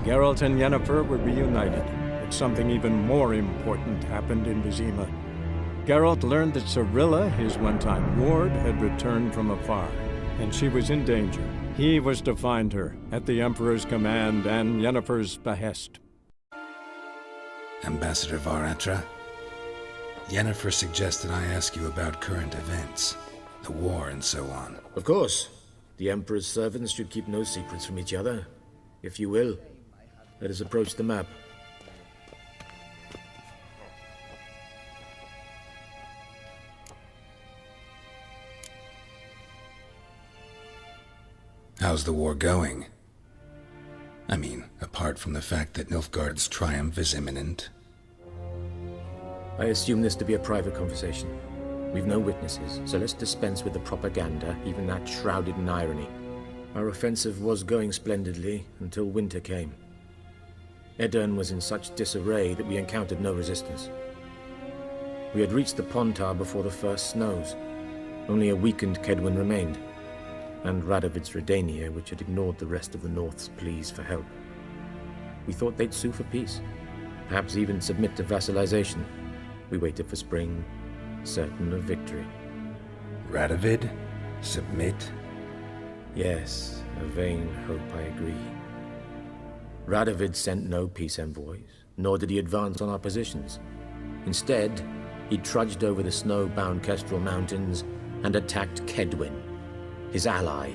Geralt and Yennefer were reunited, but something even more important happened in Vizima. Geralt learned that Cirilla, his one-time ward, had returned from afar, and she was in danger. He was to find her, at the Emperor's command and Yennefer's behest. Ambassador Varatra, Yennefer suggested I ask you about current events, the war and so on. Of course. The Emperor's servants should keep no secrets from each other. If you will, let us approach the map. How's the war going? I mean, apart from the fact that Nilfgaard's triumph is imminent. I assume this to be a private conversation. We've no witnesses, so let's dispense with the propaganda, even that shrouded in irony. Our offensive was going splendidly until winter came. Aedirn was in such disarray that we encountered no resistance. We had reached the Pontar before the first snows. Only a weakened Kedwin remained, and Radovid's Redania, which had ignored the rest of the North's pleas for help. We thought they'd sue for peace, perhaps even submit to vassalization. We waited for spring, certain of victory. Radovid? Submit? Yes, a vain hope, I agree. Radovid sent no peace envoys, nor did he advance on our positions. Instead, he trudged over the snow-bound Kestrel Mountains and attacked Kedwin, his ally.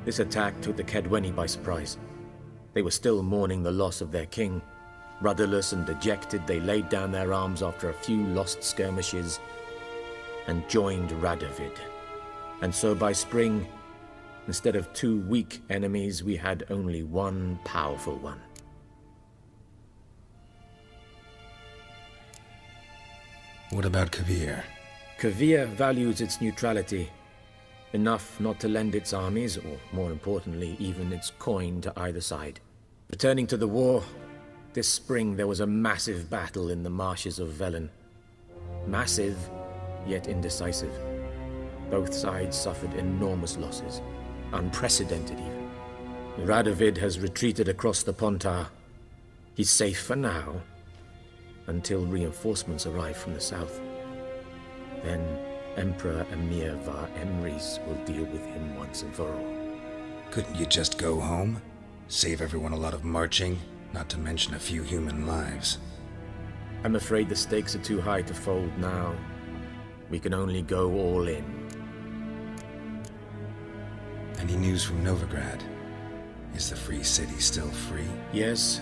This attack took the Kedweni by surprise. They were still mourning the loss of their king. Rudderless and dejected, they laid down their arms after a few lost skirmishes and joined Radovid. And so by spring, instead of two weak enemies, we had only one powerful one. What about Kovir? Kovir values its neutrality, enough not to lend its armies, or more importantly, even its coin to either side. Returning to the war, this spring there was a massive battle in the marshes of Velen. Massive, yet indecisive. Both sides suffered enormous losses, unprecedented even. Radovid has retreated across the Pontar. He's safe for now, until reinforcements arrive from the south. Then Emperor Emir var Emrys will deal with him once and for all. Couldn't you just go home? Save everyone a lot of marching, not to mention a few human lives. I'm afraid the stakes are too high to fold now. We can only go all in. Any news from Novigrad? Is the Free City still free? Yes,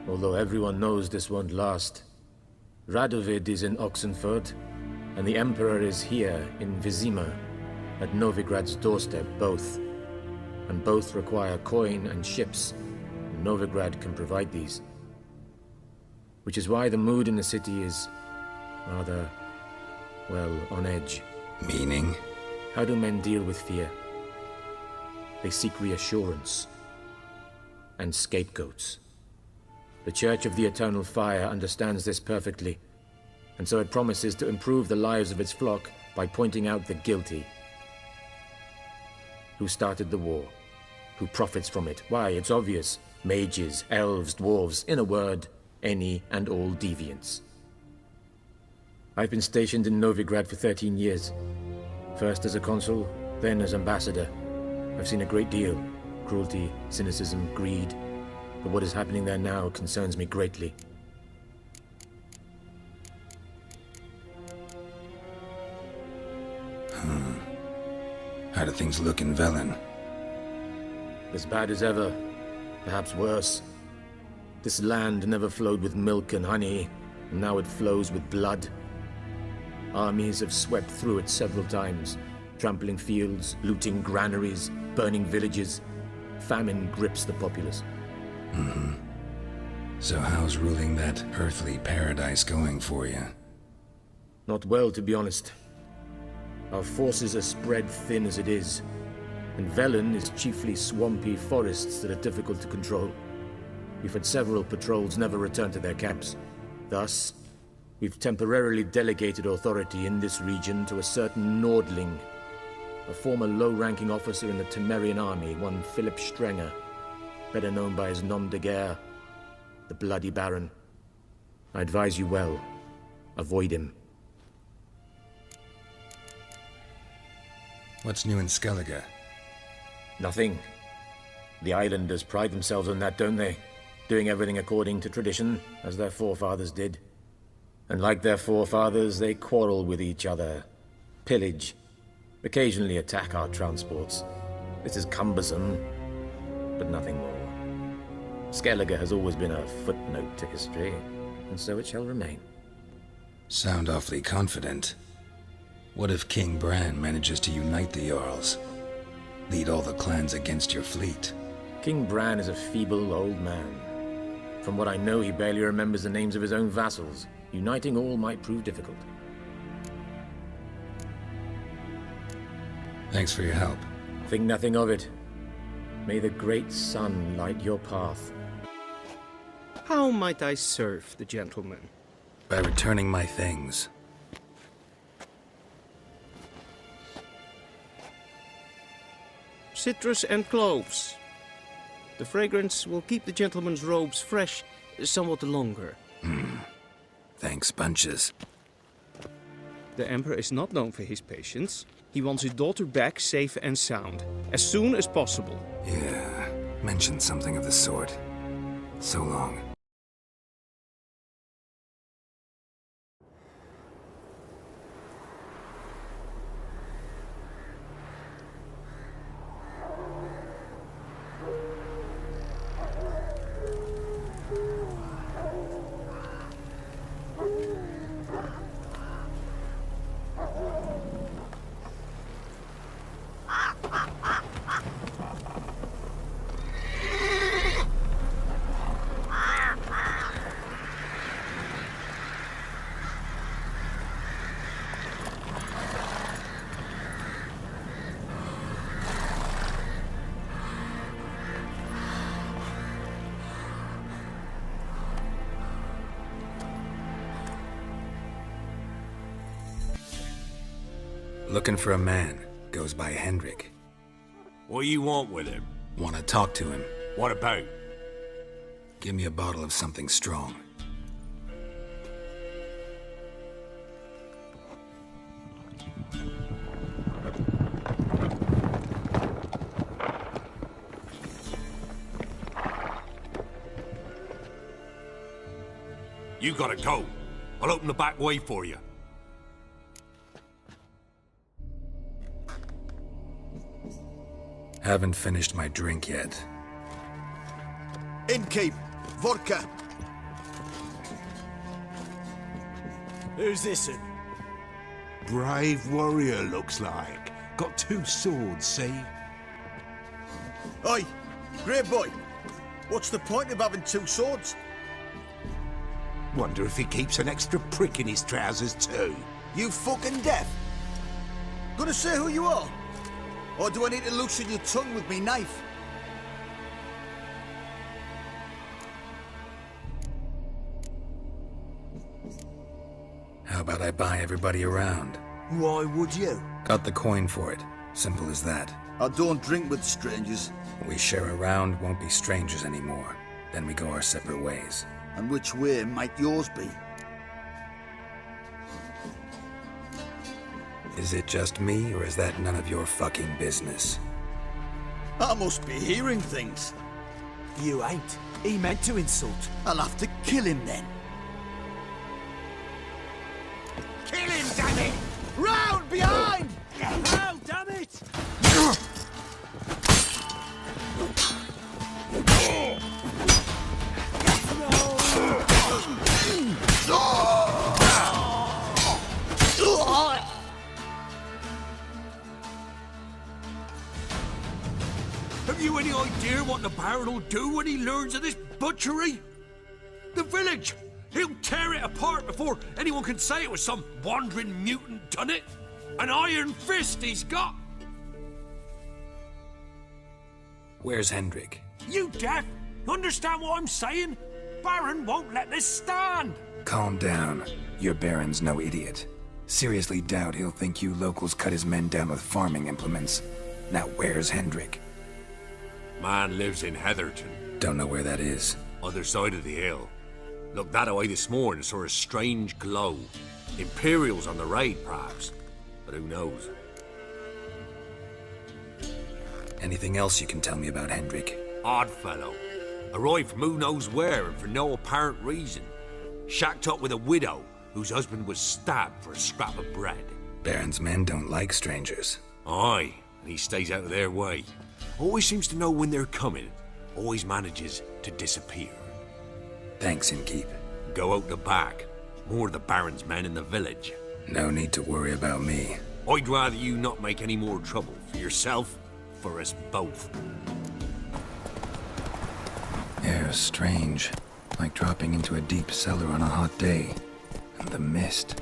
although everyone knows this won't last. Radovid is in Oxenfurt, and the Emperor is here in Vizima, at Novigrad's doorstep, both. And both require coin and ships. Novigrad can provide these. Which is why the mood in the city is rather, well, on edge. Meaning? How do men deal with fear? They seek reassurance and scapegoats. The Church of the Eternal Fire understands this perfectly, and so it promises to improve the lives of its flock by pointing out the guilty. Who started the war? Who profits from it? Why, it's obvious. Mages, elves, dwarves, in a word, any and all deviants. I've been stationed in Novigrad for 13 years. First as a consul, then as ambassador. I've seen a great deal. Cruelty, cynicism, greed. But what is happening there now concerns me greatly. How do things look in Velen? As bad as ever. Perhaps worse. This land never flowed with milk and honey, and now it flows with blood. Armies have swept through it several times, trampling fields, looting granaries, burning villages. Famine grips the populace. So how's ruling that earthly paradise going for you? Not well, to be honest. Our forces are spread thin as it is, and Velen is chiefly swampy forests that are difficult to control. We've had several patrols never return to their camps. Thus, we've temporarily delegated authority in this region to a certain Nordling, a former low-ranking officer in the Temerian army, one Philip Strenger. better known by his nom de guerre, the Bloody Baron. I advise you well. Avoid him. What's new in Skellige? Nothing. The islanders pride themselves on that, don't they? Doing everything according to tradition, as their forefathers did. And like their forefathers, they quarrel with each other, pillage, occasionally attack our transports. This is cumbersome, but nothing more. Skellige has always been a footnote to history, and so it shall remain. Sound awfully confident. What if King Bran manages to unite the Jarls? Lead all the clans against your fleet? King Bran is a feeble old man. From what I know, he barely remembers the names of his own vassals. Uniting all might prove difficult. Thanks for your help. Think nothing of it. May the great sun light your path. How might I serve the gentleman? By returning my things. Citrus and cloves. The fragrance will keep the gentleman's robes fresh somewhat longer. Thanks, bunches. The Emperor is not known for his patience. He wants his daughter back safe and sound, as soon as possible. Yeah, mentioned something of the sort. So long. Looking for a man. Goes by Hendrik. What do you want with him? Want to talk to him. What about? Give me a bottle of something strong. You gotta go. I'll open the back way for you. Haven't finished my drink yet. Innkeep, vodka. Who's this in? Brave warrior, looks like. Got 2 swords, see? Oi, grey boy. What's the point of having 2 swords? Wonder if he keeps an extra prick in his trousers too. You fucking deaf? Gonna say who you are? Or do I need to loosen your tongue with me knife? How about I buy everybody around? Why would you? Got the coin for it. Simple as that. I don't drink with strangers. We share a round, won't be strangers anymore. Then we go our separate ways. And which way might yours be? Is it just me, or is that none of your fucking business? I must be hearing things. You ain't. He meant to insult. I'll have to kill him then. Kill him, damn it! Round behind! Oh, damn it! Have you any idea what the Baron will do when he learns of this butchery? The village! He'll tear it apart before anyone can say it was some wandering mutant done it. An iron fist he's got! Where's Hendrik? You deaf? Understand what I'm saying? Baron won't let this stand. Calm down. Your Baron's no idiot. Seriously doubt he'll think you locals cut his men down with farming implements. Now where's Hendrik? Man lives in Heatherton. Don't know where that is. Other side of the hill. Looked that away this morning, saw a strange glow. Imperials on the raid, perhaps. But who knows? Anything else you can tell me about Hendrik? Odd fellow. Arrived from who knows where and for no apparent reason. Shacked up with a widow whose husband was stabbed for a scrap of bread. Baron's men don't like strangers. Aye, and he stays out of their way. Always seems to know when they're coming. Always manages to disappear. Thanks, Innkeep. Go out the back. More of the Baron's men in the village. No need to worry about me. I'd rather you not make any more trouble for yourself, for us both. Air's strange. Like dropping into a deep cellar on a hot day. And the mist.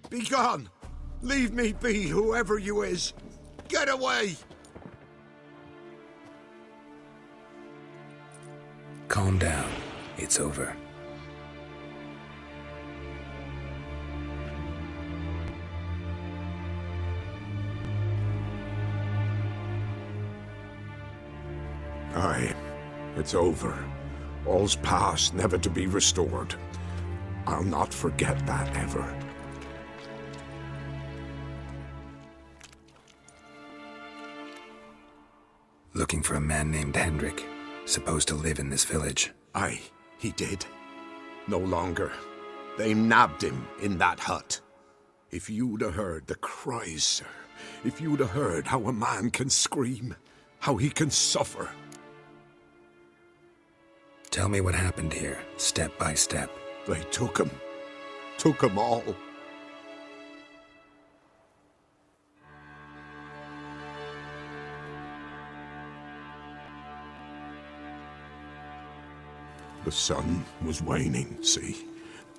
Be gone! Leave me be, whoever you is! Get away! Calm down. It's over. Aye, it's over. All's past, never to be restored. I'll not forget that ever. Looking for a man named Hendrik, supposed to live in this village. Aye, he did. No longer. They nabbed him in that hut. If you'd have heard the cries, sir, if you'd have heard how a man can scream, how he can suffer. Tell me what happened here, step by step. They took him all. The sun was waning, see,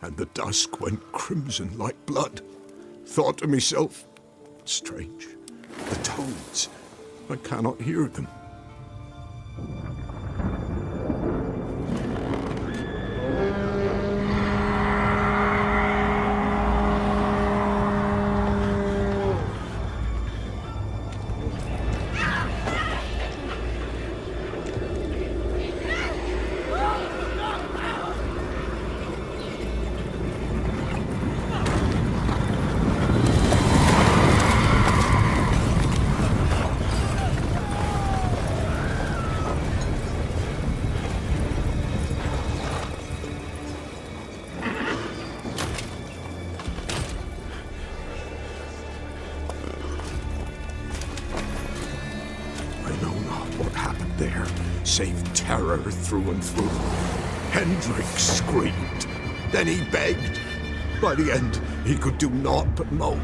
and the dusk went crimson like blood. Thought to myself, strange, the toads, I cannot hear them. There, save terror through and through. Hendrik screamed. Then he begged. By the end, he could do naught but moan.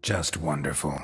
Just wonderful.